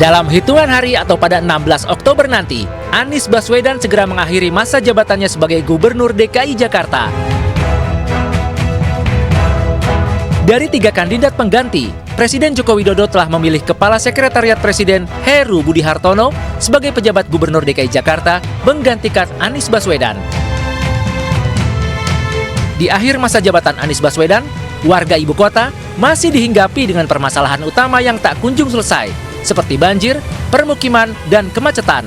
Dalam hitungan hari atau pada 16 Oktober nanti, Anies Baswedan segera mengakhiri masa jabatannya sebagai Gubernur DKI Jakarta. Dari 3 kandidat pengganti, Presiden Joko Widodo telah memilih Kepala Sekretariat Presiden Heru Budi Hartono sebagai pejabat Gubernur DKI Jakarta menggantikan Anies Baswedan. Di akhir masa jabatan Anies Baswedan, warga ibu kota masih dihinggapi dengan permasalahan utama yang tak kunjung selesai, seperti banjir, permukiman, dan kemacetan.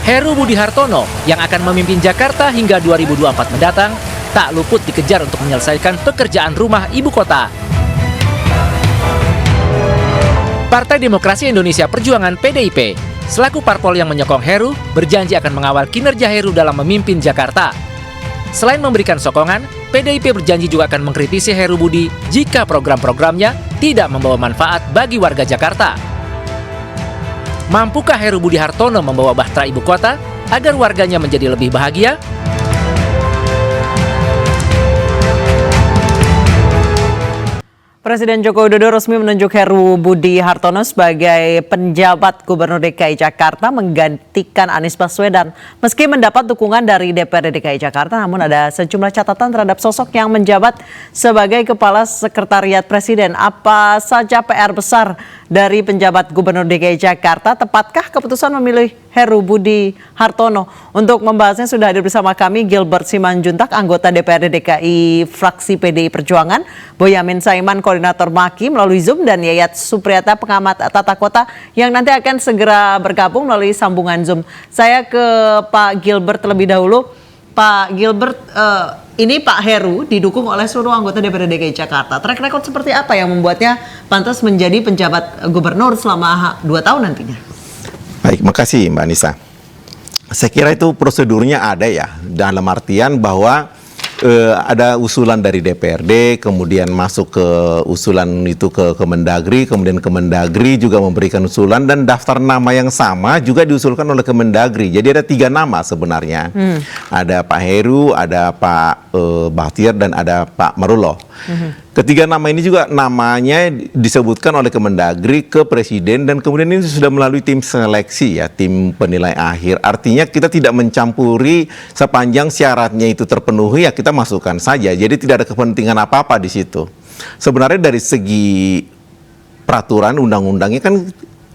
Heru Budi Hartono yang akan memimpin Jakarta hingga 2024 mendatang tak luput dikejar untuk menyelesaikan pekerjaan rumah ibu kota. Partai Demokrasi Indonesia Perjuangan (PDIP) selaku parpol yang menyokong Heru berjanji akan mengawal kinerja Heru dalam memimpin Jakarta. Selain memberikan sokongan, PDIP berjanji juga akan mengkritisi Heru Budi jika program-programnya tidak membawa manfaat bagi warga Jakarta. Mampukah Heru Budi Hartono membawa bahtera ibu kota agar warganya menjadi lebih bahagia? Presiden Joko Widodo resmi menunjuk Heru Budi Hartono sebagai penjabat Gubernur DKI Jakarta menggantikan Anies Baswedan. Meski mendapat dukungan dari DPRD DKI Jakarta, namun ada sejumlah catatan terhadap sosok yang menjabat sebagai Kepala Sekretariat Presiden. Apa saja PR besar dari penjabat Gubernur DKI Jakarta? Tepatkah keputusan memilih Heru Budi Hartono? Untuk membahasnya sudah hadir bersama kami Gilbert Simanjuntak, anggota DPRD DKI fraksi PDI Perjuangan, Boyamin Saiman, koordinator MAKI melalui Zoom, dan Yayat Supriyata, pengamat tata kota yang nanti akan segera bergabung melalui sambungan Zoom. Saya ke Pak Gilbert terlebih dahulu. Pak Gilbert, ini Pak Heru didukung oleh seluruh anggota DPRD DKI Jakarta. Track record seperti apa yang membuatnya pantas menjadi penjabat gubernur selama 2 tahun nantinya? Baik, makasih Mbak Nisa. Saya kira itu prosedurnya ada ya, dalam artian bahwa ada usulan dari DPRD, kemudian masuk ke usulan itu ke Kemendagri, kemudian Kemendagri juga memberikan usulan, dan daftar nama yang sama juga diusulkan oleh Kemendagri. Jadi ada 3 nama sebenarnya. Ada Pak Heru, ada Pak Bahtiar, dan ada Pak Marullah. Ketiga nama ini juga namanya disebutkan oleh Kemendagri ke Presiden, dan kemudian ini sudah melalui tim seleksi ya, tim penilai akhir. Artinya kita tidak mencampuri sepanjang syaratnya itu terpenuhi, ya kita masukkan saja. Jadi tidak ada kepentingan apa-apa di situ. Sebenarnya dari segi peraturan undang-undangnya kan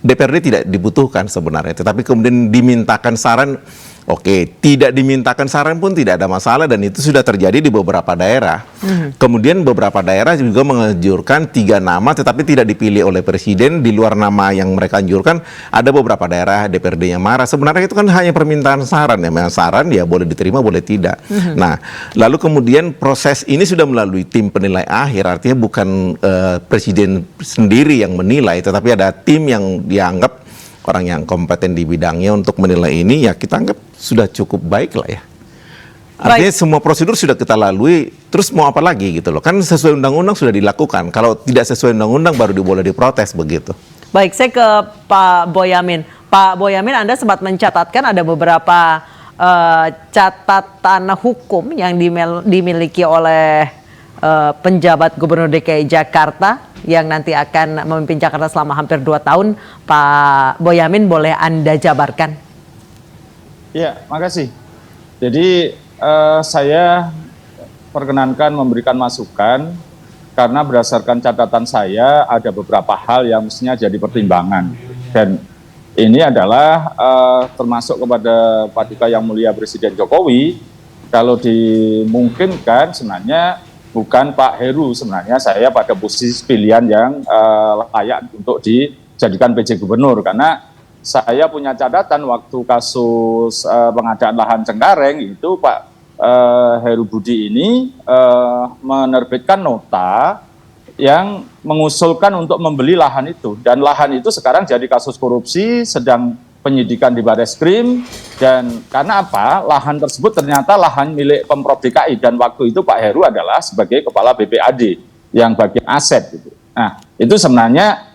DPRD tidak dibutuhkan sebenarnya, tetapi kemudian dimintakan saran. Oke, tidak dimintakan saran pun tidak ada masalah, dan itu sudah terjadi di beberapa daerah. Kemudian beberapa daerah juga menganjurkan 3 nama, tetapi tidak dipilih oleh Presiden. Di luar nama yang mereka anjurkan, ada beberapa daerah DPRD yang marah. Sebenarnya itu kan hanya permintaan saran ya, memang saran ya boleh diterima boleh tidak. Nah, lalu kemudian proses ini sudah melalui tim penilai akhir, artinya bukan Presiden sendiri yang menilai, tetapi ada tim yang dianggap orang yang kompeten di bidangnya untuk menilai ini. Ya kita anggap sudah cukup baik lah ya. Artinya semua prosedur sudah kita lalui, terus mau apa lagi gitu loh. Kan sesuai undang-undang sudah dilakukan. Kalau tidak sesuai undang-undang baru boleh diprotes begitu. Baik, saya ke Pak Boyamin. Pak Boyamin, Anda sempat mencatatkan ada beberapa catatan hukum yang dimiliki oleh penjabat Gubernur DKI Jakarta yang nanti akan memimpin Jakarta selama hampir 2 tahun. Pak Boyamin, boleh Anda jabarkan? Ya, makasih. Jadi saya perkenankan memberikan masukan karena berdasarkan catatan saya ada beberapa hal yang mestinya jadi pertimbangan. Dan ini adalah termasuk kepada Paduka Yang Mulia Presiden Jokowi. Kalau dimungkinkan sebenarnya bukan Pak Heru, sebenarnya saya pada posisi pilihan yang layak untuk dijadikan PJ Gubernur, karena saya punya catatan waktu kasus pengadaan lahan Cengkareng itu Pak Heru Budi ini menerbitkan nota yang mengusulkan untuk membeli lahan itu, dan lahan itu sekarang jadi kasus korupsi, sedang penyidikan di Bareskrim. Dan karena apa? Lahan tersebut ternyata lahan milik Pemprov DKI, dan waktu itu Pak Heru adalah sebagai kepala BPAD yang bagian aset gitu. Nah, itu sebenarnya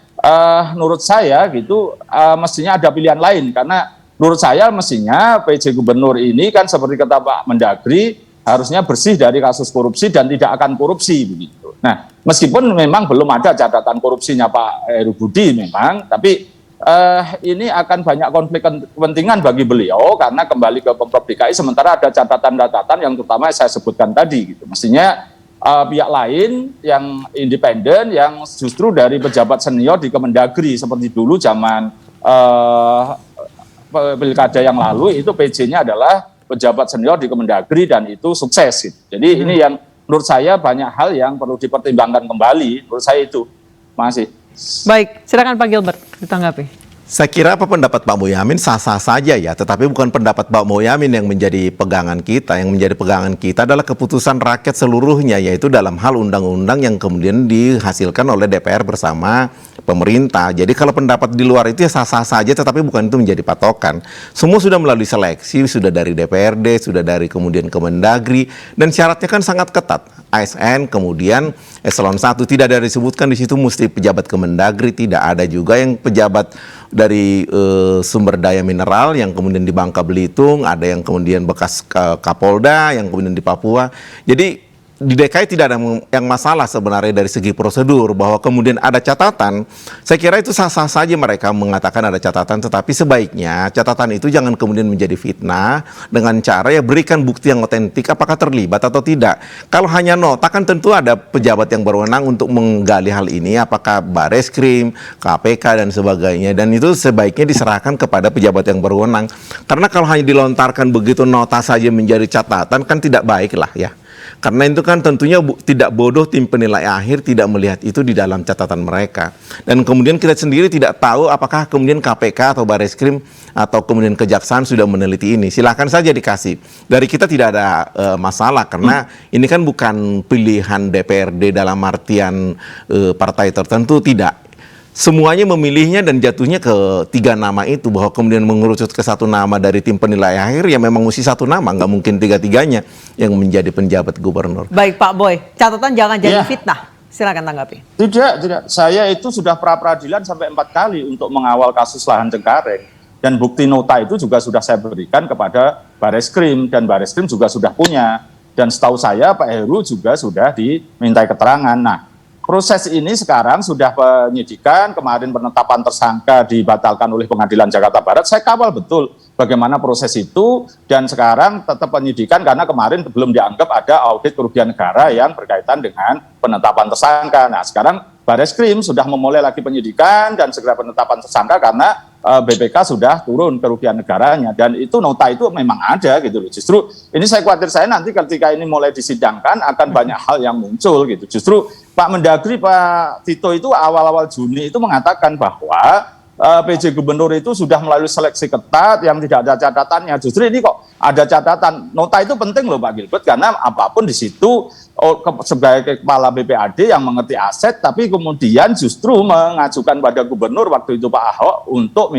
menurut saya gitu mestinya ada pilihan lain, karena menurut saya mestinya PJ Gubernur ini kan seperti kata Pak Mendagri harusnya bersih dari kasus korupsi dan tidak akan korupsi begitu. Nah, Meskipun memang belum ada catatan korupsinya Pak Heru Budi memang, tapi ini akan banyak konflik kepentingan bagi beliau karena kembali ke Pemprov DKI sementara ada catatan-catatan yang terutama saya sebutkan tadi gitu. Mestinya pihak lain yang independen yang justru dari pejabat senior di Kemendagri seperti dulu zaman pilkada yang lalu itu PJ-nya adalah pejabat senior di Kemendagri dan itu sukses gitu. Jadi ini yang menurut saya banyak hal yang perlu dipertimbangkan kembali, menurut saya itu. Masih. Baik, silakan Pak Gilbert ditanggapi. Saya kira apa pendapat Pak Boyamin sah-sah saja ya, tetapi bukan pendapat Pak Boyamin yang menjadi pegangan kita. Yang menjadi pegangan kita adalah keputusan rakyat seluruhnya, yaitu dalam hal undang-undang yang kemudian dihasilkan oleh DPR bersama pemerintah. Jadi kalau pendapat di luar itu ya sah-sah saja, tetapi bukan itu menjadi patokan. Semua sudah melalui seleksi, sudah dari DPRD, sudah dari kemudian Kemendagri, dan syaratnya kan sangat ketat. ASN, kemudian eselon 1, tidak ada disebutkan di situ mesti pejabat Kemendagri, tidak ada juga yang pejabat dari sumber daya mineral yang kemudian di Bangka Belitung, ada yang kemudian bekas Kapolda, yang kemudian di Papua. Jadi di DKI tidak ada yang masalah sebenarnya dari segi prosedur, bahwa kemudian ada catatan. Saya kira itu sah-sah saja mereka mengatakan ada catatan, tetapi sebaiknya catatan itu jangan kemudian menjadi fitnah dengan cara ya berikan bukti yang otentik apakah terlibat atau tidak. Kalau hanya nota kan tentu ada pejabat yang berwenang untuk menggali hal ini, apakah Bareskrim, KPK dan sebagainya, dan itu sebaiknya diserahkan kepada pejabat yang berwenang. Karena kalau hanya dilontarkan begitu nota saja menjadi catatan kan tidak baik lah ya. Karena itu kan tentunya tidak bodoh tim penilai akhir tidak melihat itu di dalam catatan mereka. Dan kemudian kita sendiri tidak tahu apakah kemudian KPK atau Bareskrim atau kemudian Kejaksaan sudah meneliti ini. Silahkan saja dikasih. Dari kita tidak ada masalah karena ini kan bukan pilihan DPRD dalam artian partai tertentu, tidak. Semuanya memilihnya dan jatuhnya ke 3 nama itu, bahwa kemudian mengerucut ke 1 nama dari tim penilai akhir ya memang mesti 1 nama, nggak mungkin 3-3-nya yang menjadi penjabat gubernur. Baik Pak Boy, catatan jangan jadi fitnah. Silakan tanggapi. Tidak. Saya itu sudah pra-peradilan sampai 4 kali untuk mengawal kasus lahan Cengkareng. Dan bukti nota itu juga sudah saya berikan kepada Bareskrim, dan Bareskrim juga sudah punya. Dan setahu saya Pak Heru juga sudah dimintai keterangan. Nah, proses ini sekarang sudah penyidikan, kemarin penetapan tersangka dibatalkan oleh Pengadilan Jakarta Barat. Saya kawal betul bagaimana proses itu, dan sekarang tetap penyidikan karena kemarin belum dianggap ada audit kerugian negara yang berkaitan dengan penetapan tersangka. Nah, sekarang Bareskrim sudah memulai lagi penyidikan dan segera penetapan tersangka karena BPK sudah turun kerugian negaranya, dan itu nota itu memang ada gitu loh. Justru ini saya khawatir nanti ketika ini mulai disidangkan akan banyak hal yang muncul gitu. Justru Pak Mendagri, Pak Tito itu awal-awal Juni itu mengatakan bahwa PJ Gubernur itu sudah melalui seleksi ketat yang tidak ada catatannya. Justru ini kok ada catatan. Nota itu penting loh Pak Gilbert, karena apapun di situ sebagai kepala BPAD yang mengerti aset, tapi kemudian justru mengajukan pada Gubernur waktu itu Pak Ahok untuk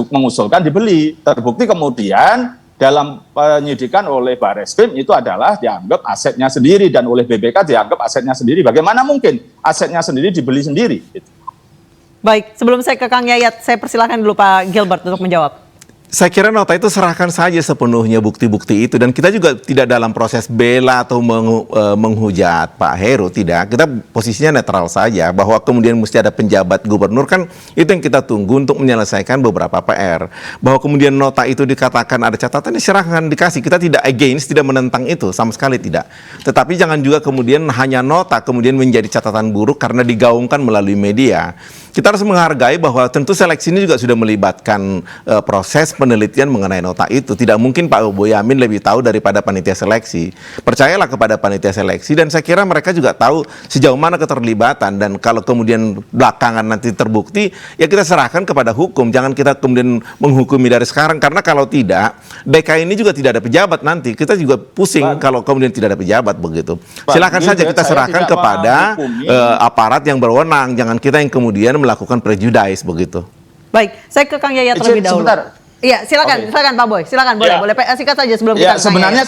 mengusulkan dibeli. Terbukti kemudian dalam penyidikan oleh Bareskrim itu adalah dianggap asetnya sendiri, dan oleh BPK dianggap asetnya sendiri. Bagaimana mungkin asetnya sendiri dibeli sendiri? Baik, sebelum saya ke Kang Yayat, saya persilahkan dulu Pak Gilbert untuk menjawab. Saya kira nota itu serahkan saja sepenuhnya bukti-bukti itu, dan kita juga tidak dalam proses bela atau menghujat Pak Heru, tidak. Kita posisinya netral saja, bahwa kemudian mesti ada penjabat gubernur kan itu yang kita tunggu untuk menyelesaikan beberapa PR. Bahwa kemudian nota itu dikatakan ada catatan, silahkan dikasih. Kita tidak against, tidak menentang itu, sama sekali tidak. Tetapi jangan juga kemudian hanya nota kemudian menjadi catatan buruk karena digaungkan melalui media. Kita harus menghargai bahwa tentu seleksi ini juga sudah melibatkan proses penelitian mengenai nota itu. Tidak mungkin Pak Boyamin lebih tahu daripada panitia seleksi. Percayalah kepada panitia seleksi, dan saya kira mereka juga tahu sejauh mana keterlibatan, dan kalau kemudian belakangan nanti terbukti ya kita serahkan kepada hukum. Jangan kita kemudian menghukumi dari sekarang, karena kalau tidak DKI ini juga tidak ada pejabat nanti. Kita juga pusing kalau kemudian tidak ada pejabat begitu. Silakan saja kita serahkan kepada aparat yang berwenang. Jangan kita yang kemudian melakukan prejudice begitu. Baik, saya ke Kang Yayat terlebih dahulu. Sebentar. Iya, silakan Pak Boy, silakan boleh singkat saja sebelum kita. Sebenarnya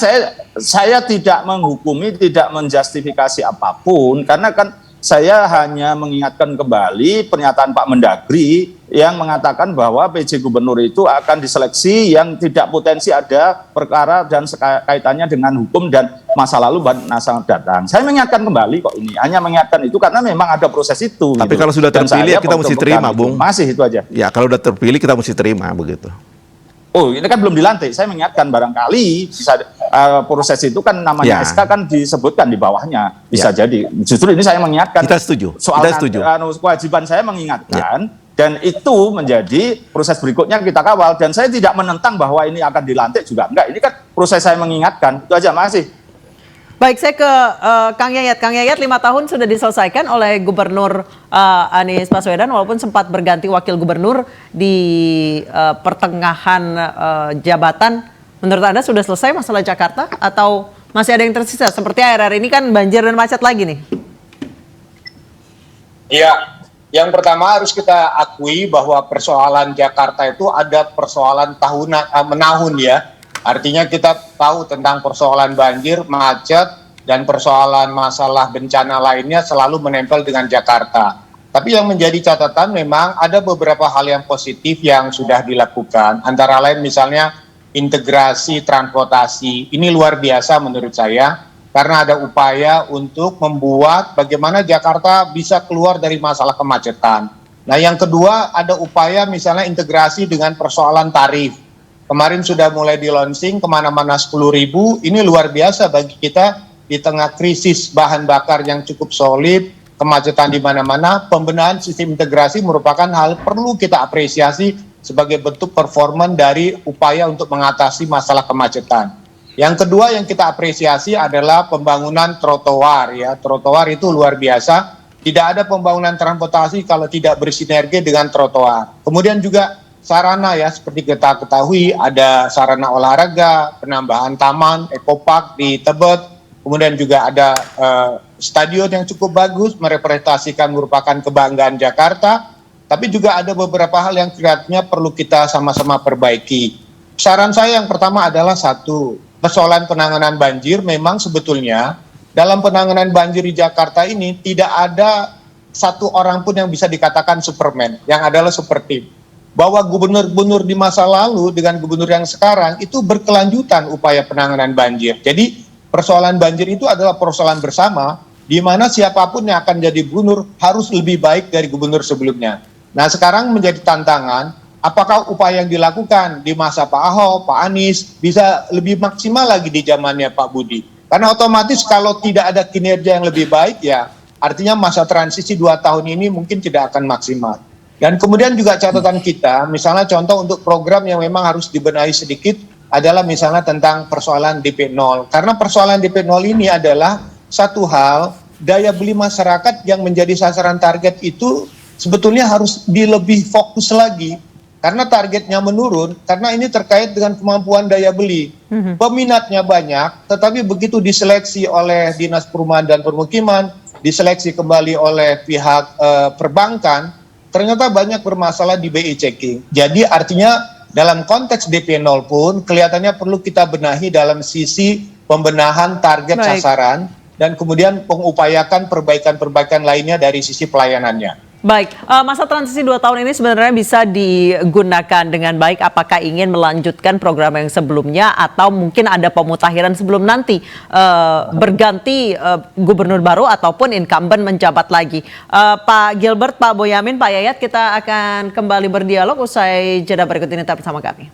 saya tidak menghukumi, tidak menjustifikasi apapun, karena kan saya hanya mengingatkan kembali pernyataan Pak Mendagri yang mengatakan bahwa PJ Gubernur itu akan diseleksi yang tidak potensi ada perkara dan kaitannya dengan hukum dan masa lalu masa datang. Saya mengingatkan kembali kok ini, hanya mengingatkan itu karena memang ada proses itu. Tapi gitu. kalau sudah terpilih kita mesti terima, Bung. Masih itu aja. Ya, kalau sudah terpilih kita mesti terima begitu. Oh, ini kan belum dilantik. Saya mengingatkan barangkali bisa proses itu kan namanya SK kan disebutkan di bawahnya. Bisa jadi. Justru ini saya mengingatkan. Kita setuju. Soal Kita setuju. Kewajiban saya mengingatkan dan itu menjadi proses berikutnya kita kawal dan saya tidak menentang bahwa ini akan dilantik juga enggak. Ini kan proses saya mengingatkan. Itu aja, makasih. Baik, saya ke Kang Yayat. Kang Yayat, 5 tahun sudah diselesaikan oleh Gubernur Anies Baswedan walaupun sempat berganti wakil gubernur di pertengahan jabatan. Menurut Anda sudah selesai masalah Jakarta atau masih ada yang tersisa? Seperti akhir-akhir ini kan banjir dan macet lagi nih. Iya, yang pertama harus kita akui bahwa persoalan Jakarta itu ada persoalan tahunan menahun ya. Artinya kita tahu tentang persoalan banjir, macet, dan persoalan masalah bencana lainnya selalu menempel dengan Jakarta. Tapi yang menjadi catatan memang ada beberapa hal yang positif yang sudah dilakukan. Antara lain misalnya integrasi transportasi. Ini luar biasa menurut saya karena ada upaya untuk membuat bagaimana Jakarta bisa keluar dari masalah kemacetan. Nah, yang kedua ada upaya misalnya integrasi dengan persoalan tarif. Kemarin sudah mulai di launching kemana-mana 10.000, ini luar biasa bagi kita di tengah krisis bahan bakar yang cukup solid, kemacetan di mana-mana, pembenahan sistem integrasi merupakan hal perlu kita apresiasi sebagai bentuk performan dari upaya untuk mengatasi masalah kemacetan. Yang kedua yang kita apresiasi adalah pembangunan trotoar ya, trotoar itu luar biasa, tidak ada pembangunan transportasi kalau tidak bersinergi dengan trotoar. Kemudian juga sarana ya, seperti kita ketahui ada sarana olahraga, penambahan taman, ekopark di Tebet, kemudian juga ada stadion yang cukup bagus, merepresentasikan merupakan kebanggaan Jakarta, tapi juga ada beberapa hal yang kelihatannya perlu kita sama-sama perbaiki. Saran saya yang pertama adalah satu, persoalan penanganan banjir memang sebetulnya dalam penanganan banjir di Jakarta ini tidak ada satu orang pun yang bisa dikatakan Superman, yang adalah super tim. Bahwa gubernur-gubernur di masa lalu dengan gubernur yang sekarang itu berkelanjutan upaya penanganan banjir. Jadi persoalan banjir itu adalah persoalan bersama di mana siapapun yang akan jadi gubernur harus lebih baik dari gubernur sebelumnya. Nah, sekarang menjadi tantangan apakah upaya yang dilakukan di masa Pak Ahok, Pak Anies bisa lebih maksimal lagi di zamannya Pak Budi. Karena otomatis kalau tidak ada kinerja yang lebih baik ya artinya masa transisi 2 tahun ini mungkin tidak akan maksimal. Dan kemudian juga catatan kita, misalnya contoh untuk program yang memang harus dibenahi sedikit adalah misalnya tentang persoalan DP 0. Karena persoalan DP 0 ini adalah satu hal, daya beli masyarakat yang menjadi sasaran target itu sebetulnya harus lebih fokus lagi. Karena targetnya menurun, karena ini terkait dengan kemampuan daya beli. Peminatnya banyak, tetapi begitu diseleksi oleh Dinas Perumahan dan Permukiman, diseleksi kembali oleh pihak perbankan, ternyata banyak bermasalah di BI checking. Jadi artinya dalam konteks DP 0 pun kelihatannya perlu kita benahi dalam sisi pembenahan target sasaran dan kemudian mengupayakan perbaikan-perbaikan lainnya dari sisi pelayanannya. Baik, masa transisi 2 tahun ini sebenarnya bisa digunakan dengan baik apakah ingin melanjutkan program yang sebelumnya atau mungkin ada pemutakhiran sebelum nanti berganti gubernur baru ataupun incumbent menjabat lagi. Pak Gilbert, Pak Boyamin, Pak Yayat, kita akan kembali berdialog usai jeda berikut ini tetap bersama kami.